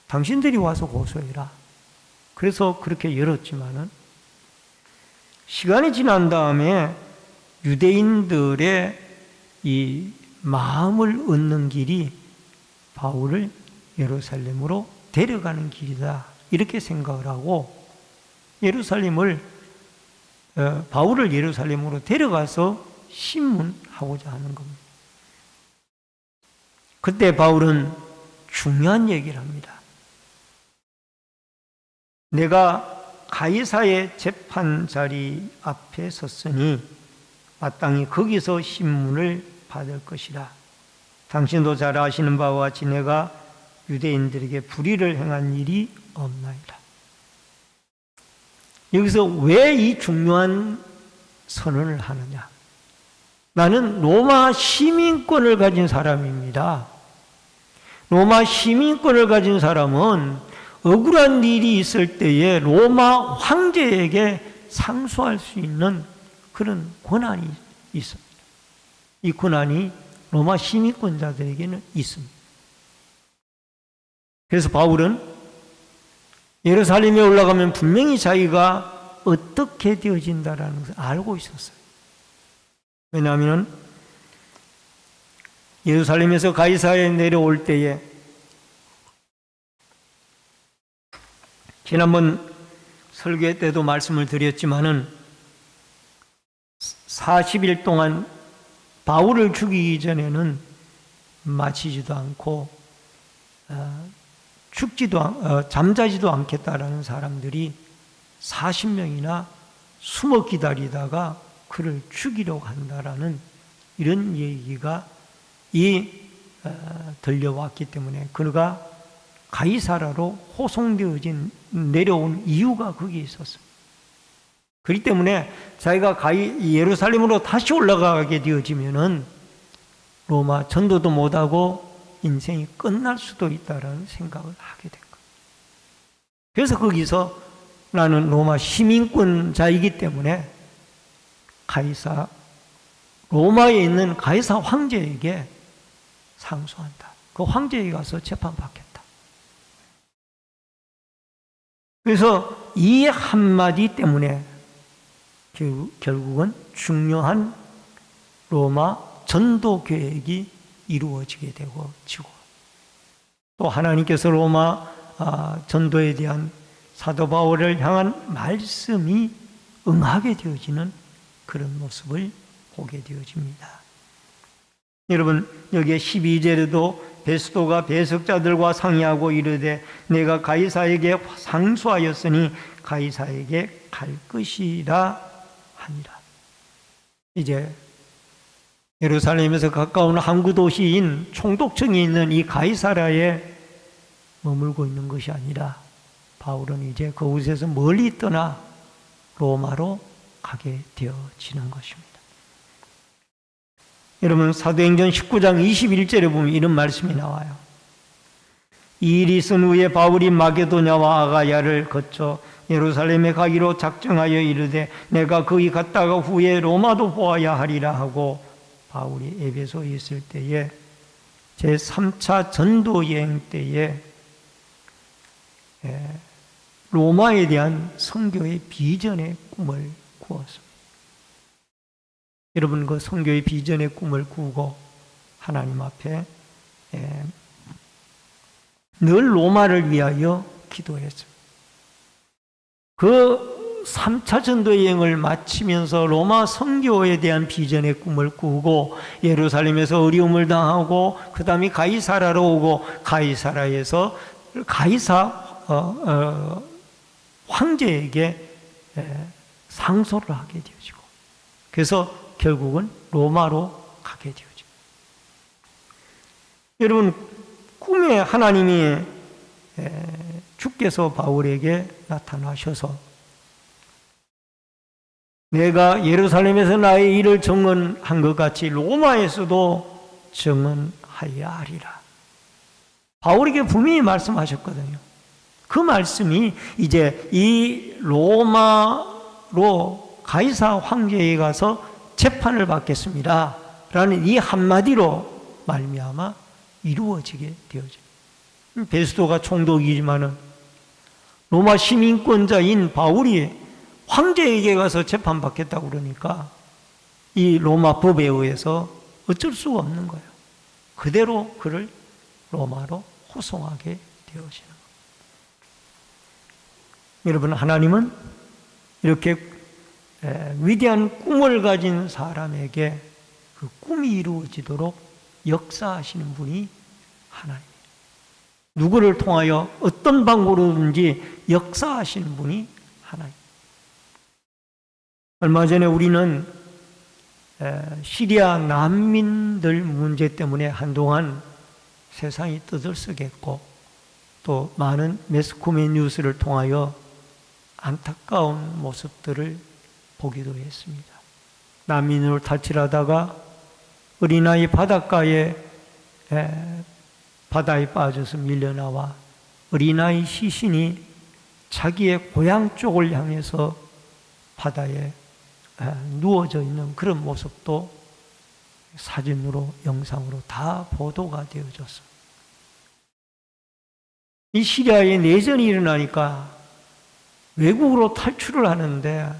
당신들이 와서 고소해라. 그래서 그렇게 열었지만은 시간이 지난 다음에 유대인들의 이 마음을 얻는 길이 바울을 예루살렘으로 데려가는 길이다. 이렇게 생각을 하고 바울을 예루살렘으로 데려가서 신문하고자 하는 겁니다. 그때 바울은 중요한 얘기를 합니다. 내가 가이사의 재판 자리 앞에 섰으니 마땅히 거기서 신문을 받을 것이라. 당신도 잘 아시는 바와 같이 내가 유대인들에게 불의를 행한 일이 없나이다. 여기서 왜 이 중요한 선언을 하느냐? 나는 로마 시민권을 가진 사람입니다. 로마 시민권을 가진 사람은 억울한 일이 있을 때에 로마 황제에게 상소할 수 있는 그런 권한이 있습니다. 이 권한이 로마 시민권자들에게는 있습니다. 그래서 바울은 예루살렘에 올라가면 분명히 자기가 어떻게 되어진다라는 것을 알고 있었어요. 왜냐하면 예루살렘에서 가이사에 내려올 때에 지난번 설교 때도 말씀을 드렸지만은 40일 동안 바울을 죽이기 전에는 마치지도 않고 잠자지도 않겠다라는 사람들이 40명이나 숨어 기다리다가 그를 죽이려고 한다라는 이런 얘기가 들려왔기 때문에 그가 가이사라로 호송되어진 내려온 이유가 거기에 있었습니다. 그렇기 때문에 자기가 예루살렘으로 다시 올라가게 되어지면은 로마 전도도 못하고 인생이 끝날 수도 있다라는 생각을 하게 된 거예요. 그래서 거기서 나는 로마 시민권자이기 때문에 로마에 있는 가이사 황제에게 상소한다. 그 황제에게 가서 재판받겠다. 그래서 이 한마디 때문에 결국은 중요한 로마 전도 계획이 이루어지게 되고 또 하나님께서 로마 전도에 대한 사도 바울을 향한 말씀이 응하게 되어지는 그런 모습을 보게 되어집니다. 여러분, 여기에 12절에도 베스도가 배석자들과 상의하고 이르되 내가 가이사에게 상소하였으니 가이사에게 갈 것이라 하니라. 이제 예루살렘에서 가까운 항구 도시인 총독청이 있는 이 가이사라에 머물고 있는 것이 아니라 바울은 이제 그곳에서 멀리 떠나 로마로 가게 되어지는 것입니다. 여러분, 사도행전 19장 21절에 보면 이런 말씀이 나와요. 이 일이 있은 후에 바울이 마게도냐와 아가야를 거쳐 예루살렘에 가기로 작정하여 이르되 내가 거기 갔다가 후에 로마도 보아야 하리라 하고 바울이 에베소에 있을 때에 제3차 전도 여행 때에 로마에 대한 선교의 비전의 꿈을 꾸었습니다. 여러분, 그 선교의 비전의 꿈을 꾸고 하나님 앞에 늘 로마를 위하여 기도했습니다. 그 3차 전도 여행을 마치면서 로마 선교에 대한 비전의 꿈을 꾸고 예루살렘에서 어려움을 당하고 그 다음에 가이사라로 오고 가이사라에서 황제에게 상소를 하게 되어지고 그래서 결국은 로마로 가게 되어집니다. 여러분, 꿈에 하나님이 주께서 바울에게 나타나셔서 내가 예루살렘에서 나의 일을 정언한 것 같이 로마에서도 정언하여야 하리라. 바울에게 분명히 말씀하셨거든요. 그 말씀이 이제 이 로마로 가이사 황제에 가서 재판을 받겠습니다 라는 이 한마디로 말미암아 이루어지게 되어집니다. 베스도가 총독이지만은 로마 시민권자인 바울이 황제에게 가서 재판받겠다고 그러니까 이 로마 법에 의해서 어쩔 수가 없는 거예요. 그대로 그를 로마로 호송하게 되어지는 거예요. 여러분, 하나님은 이렇게 위대한 꿈을 가진 사람에게 그 꿈이 이루어지도록 역사하시는 분이 하나님이에요. 누구를 통하여 어떤 방법으로든지 역사하시는 분이 하나님. 얼마 전에 우리는 시리아 난민들 문제 때문에 한동안 세상이 떠들썩했고 또 많은 매스컴의 뉴스를 통하여 안타까운 모습들을 보기도 했습니다. 난민으로 탈출하다가 어린아이 바닷가에 바다에 빠져서 밀려나와 어린아이 시신이 자기의 고향 쪽을 향해서 바다에 누워져 있는 그런 모습도 사진으로 영상으로 다 보도가 되어졌습니다. 이 시리아에 내전이 일어나니까 외국으로 탈출을 하는데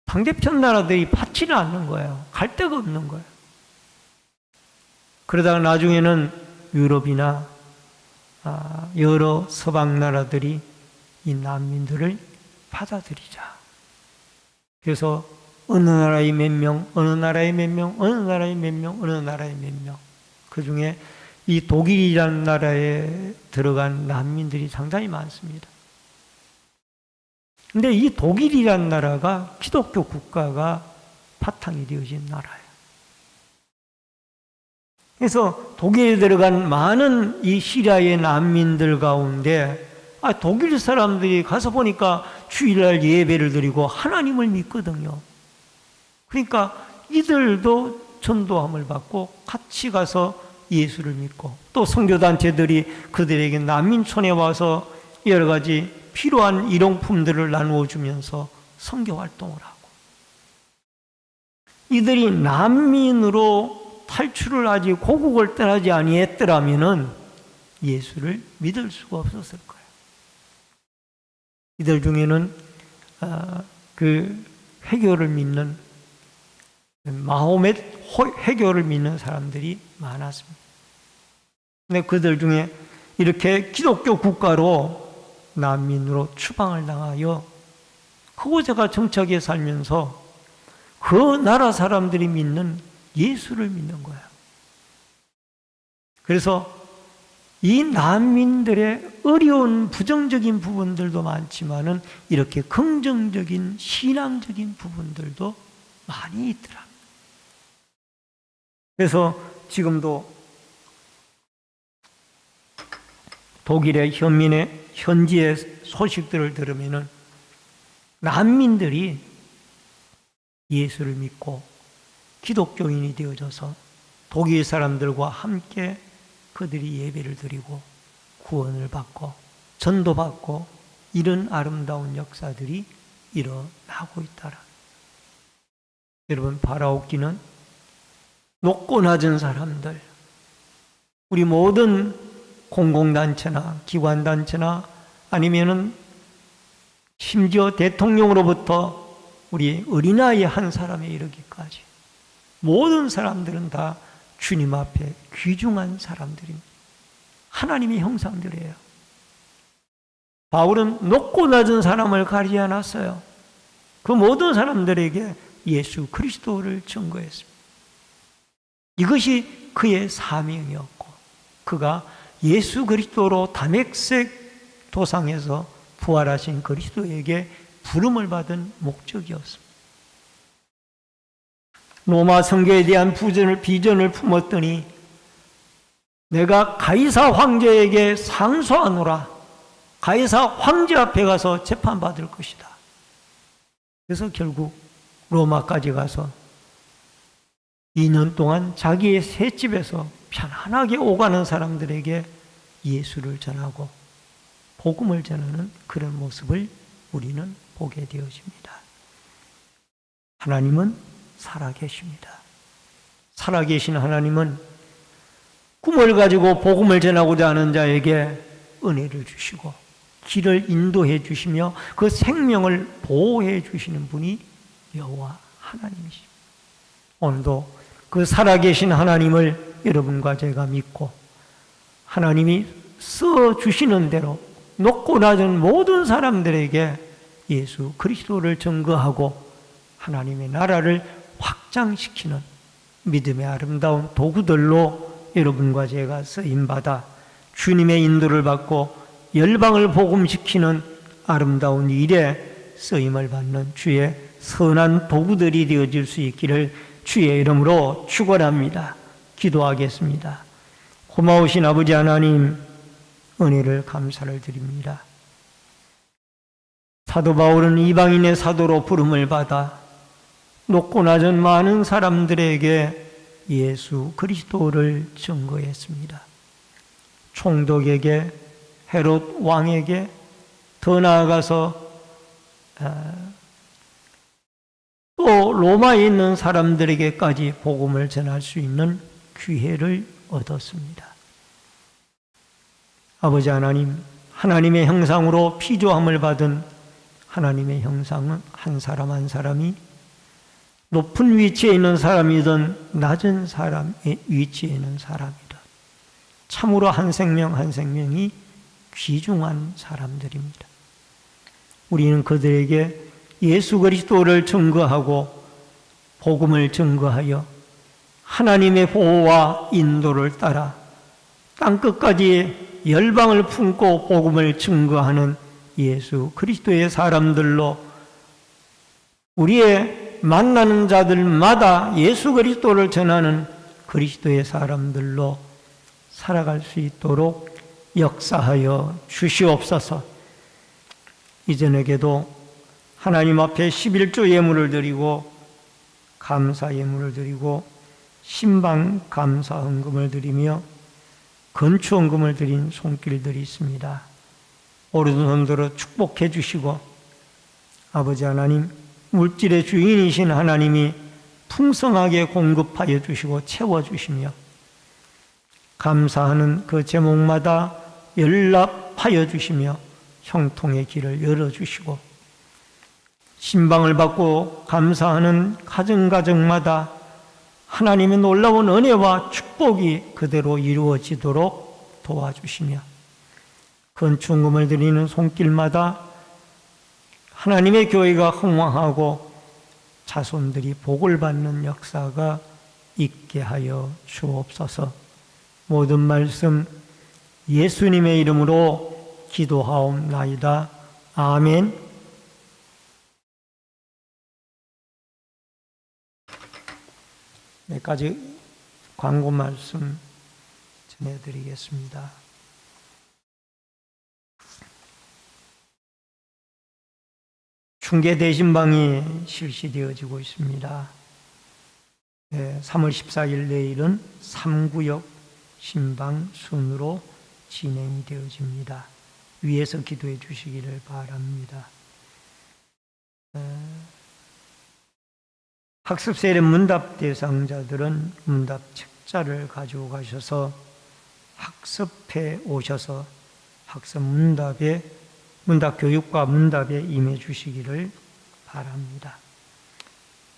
상대편 나라들이 받지는 않는 거예요. 갈 데가 없는 거예요. 그러다가 나중에는 유럽이나 여러 서방 나라들이 이 난민들을 받아들이자. 그래서 어느 나라의 몇 명, 어느 나라의 몇 명, 어느 나라의 몇 명, 어느 나라의 몇 명. 그 중에 이 독일이라는 나라에 들어간 난민들이 상당히 많습니다. 근데 이 독일이라는 나라가 기독교 국가가 바탕이 되어진 나라예요. 그래서 독일에 들어간 많은 이 시리아의 난민들 가운데 독일 사람들이 가서 보니까 주일날 예배를 드리고 하나님을 믿거든요. 그러니까 이들도 전도함을 받고 같이 가서 예수를 믿고 또 선교단체들이 그들에게 난민촌에 와서 여러 가지 필요한 일용품들을 나누어 주면서 선교활동을 하고 이들이 난민으로 탈출을 하지 고국을 떠나지 아니했더라면은 예수를 믿을 수가 없었을 거예요. 이들 중에는 그 회교를 믿는 마호멧 회교를 믿는 사람들이 많았습니다. 근데 그들 중에 이렇게 기독교 국가로 난민으로 추방을 당하여 그곳에가 정착해 살면서 그 나라 사람들이 믿는 예수를 믿는 거예요. 그래서 이 난민들의 어려운 부정적인 부분들도 많지만은 이렇게 긍정적인 신앙적인 부분들도 많이 있더라. 그래서 지금도 독일의 현지의 소식들을 들으면은 난민들이 예수를 믿고 기독교인이 되어져서 독일 사람들과 함께 그들이 예배를 드리고 구원을 받고 전도받고 이런 아름다운 역사들이 일어나고 있다라. 여러분, 바라옵기는 높고 낮은 사람들, 우리 모든 공공단체나 기관단체나 아니면은 심지어 대통령으로부터 우리 어린아이 한 사람에 이르기까지 모든 사람들은 다 주님 앞에 귀중한 사람들입니다. 하나님의 형상들이에요. 바울은 높고 낮은 사람을 가리지 않았어요. 그 모든 사람들에게 예수 그리스도를 증거했습니다. 이것이 그의 사명이었고 그가 예수 그리스도로 다맥색 도상에서 부활하신 그리스도에게 부름을 받은 목적이었습니다. 로마 성교에 대한 비전을 품었더니 내가 가이사 황제에게 상소하노라. 가이사 황제 앞에 가서 재판받을 것이다. 그래서 결국 로마까지 가서 2년 동안 자기의 새 집에서 편안하게 오가는 사람들에게 예수를 전하고 복음을 전하는 그런 모습을 우리는 보게 되어집니다. 하나님은 살아계십니다. 살아계신 하나님은 꿈을 가지고 복음을 전하고자 하는 자에게 은혜를 주시고 길을 인도해 주시며 그 생명을 보호해 주시는 분이 여호와 하나님이십니다. 오늘도 그 살아계신 하나님을 여러분과 제가 믿고 하나님이 써주시는 대로 높고 낮은 모든 사람들에게 예수 그리스도를 증거하고 하나님의 나라를 확장시키는 믿음의 아름다운 도구들로 여러분과 제가 쓰임받아 주님의 인도를 받고 열방을 복음시키는 아름다운 일에 쓰임을 받는 주의 선한 도구들이 되어질 수 있기를 주의 이름으로 축원합니다. 기도하겠습니다. 고마우신 아버지 하나님, 은혜를 감사를 드립니다. 사도 바울은 이방인의 사도로 부름을 받아 높고 낮은 많은 사람들에게 예수 그리스도를 증거했습니다. 총독에게, 헤롯 왕에게, 더 나아가서 또 로마에 있는 사람들에게까지 복음을 전할 수 있는 기회를 얻었습니다. 아버지 하나님, 하나님의 형상으로 피조함을 받은 하나님의 형상은 한 사람 한 사람이 높은 위치에 있는 사람이든 낮은 사람의 위치에 있는 사람이든 참으로 한 생명 한 생명이 귀중한 사람들입니다. 우리는 그들에게 예수 그리스도를 증거하고 복음을 증거하여 하나님의 보호와 인도를 따라 땅끝까지 열방을 품고 복음을 증거하는 예수 그리스도의 사람들로 우리의 만나는 자들마다 예수 그리스도를 전하는 그리스도의 사람들로 살아갈 수 있도록 역사하여 주시옵소서. 이전에게도 하나님 앞에 11조 예물을 드리고 감사 예물을 드리고 신방 감사 헌금을 드리며 건축 헌금을 드린 손길들이 있습니다. 오른손들어 축복해 주시고 아버지 하나님, 물질의 주인이신 하나님이 풍성하게 공급하여 주시고 채워주시며 감사하는 그 제목마다 연락하여 주시며 형통의 길을 열어주시고 신방을 받고 감사하는 가정가정마다 하나님의 놀라운 은혜와 축복이 그대로 이루어지도록 도와주시며 건축금을 드리는 손길마다 하나님의 교회가 흥왕하고 자손들이 복을 받는 역사가 있게 하여 주옵소서. 모든 말씀 예수님의 이름으로 기도하옵나이다. 아멘. 몇 가지 광고 말씀 전해드리겠습니다. 중계 대신방이 실시되어지고 있습니다. 3월 14일 내일은 3구역 신방 순으로 진행이 되어집니다. 위에서 기도해 주시기를 바랍니다. 학습 세례 문답 대상자들은 문답 책자를 가지고 가셔서 학습해 오셔서 학습 문답 교육과 문답에 임해 주시기를 바랍니다.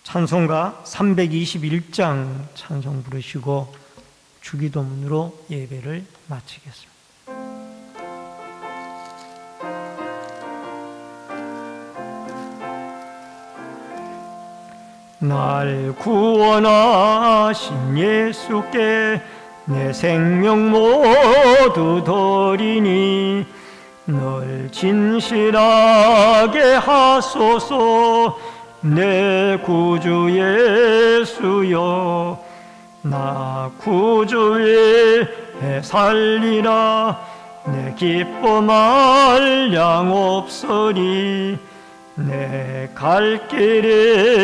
찬송가 321장 찬송 부르시고 주기도문으로 예배를 마치겠습니다. 날 구원하신 예수께 내 생명 모두 드리니 늘 진실하게 하소서. 내 구주 예수여, 나 구주 위해 살리라. 내 기쁨할 양 없으리. 내 갈 길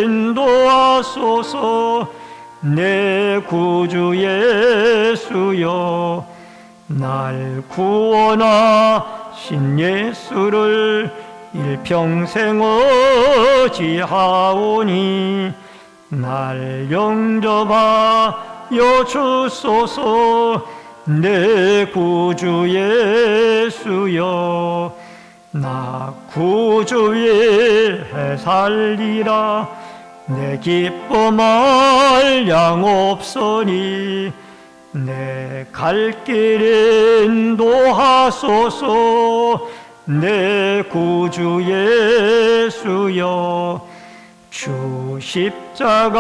인도하소서. 내 구주 예수여, 날 구원하신 예수를 일평생 의지하오니 날 영접하여 주소서. 내 구주 예수여, 나 구주 위해 살리라. 내 기쁨할 양 없으니 내 갈 길 인도하소서. 내 구주 예수여, 주 십자가에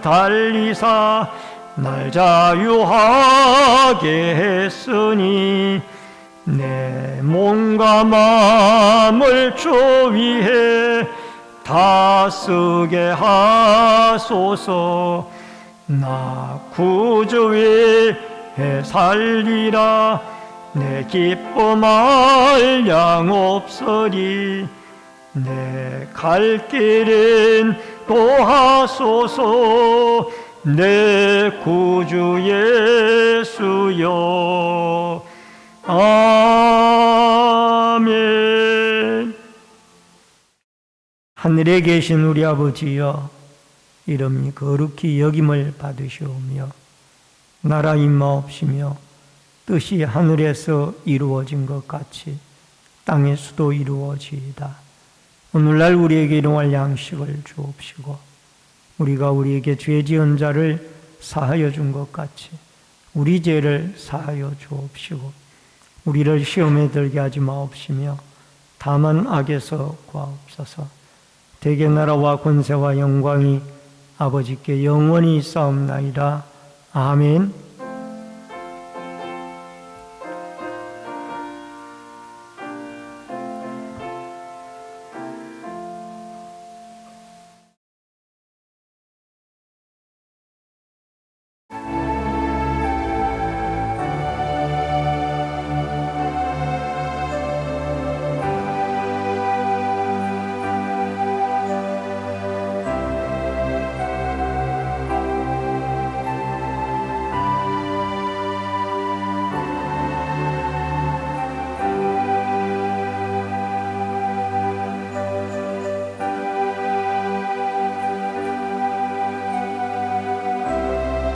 달리사 날 자유하게 했으니 내 몸과 마음을 주 위해 다 쓰게 하소서. 나 구주 위해 살리라. 내 기쁨할 양 없으리. 내 갈 길은 도하소서. 내 구주 예수여. 아멘. 하늘에 계신 우리 아버지여, 이름이 거룩히 여김을 받으시오며 나라 임하옵시며 뜻이 하늘에서 이루어진 것 같이 땅에서도 이루어지이다. 오늘날 우리에게 일용할 양식을 주옵시고 우리가 우리에게 죄 지은 자를 사하여 준 것 같이 우리 죄를 사하여 주옵시고 우리를 시험에 들게 하지 마옵시며 다만 악에서 구하옵소서. 대개 나라와 권세와 영광이 아버지께 영원히 있사옵나이다. 아멘.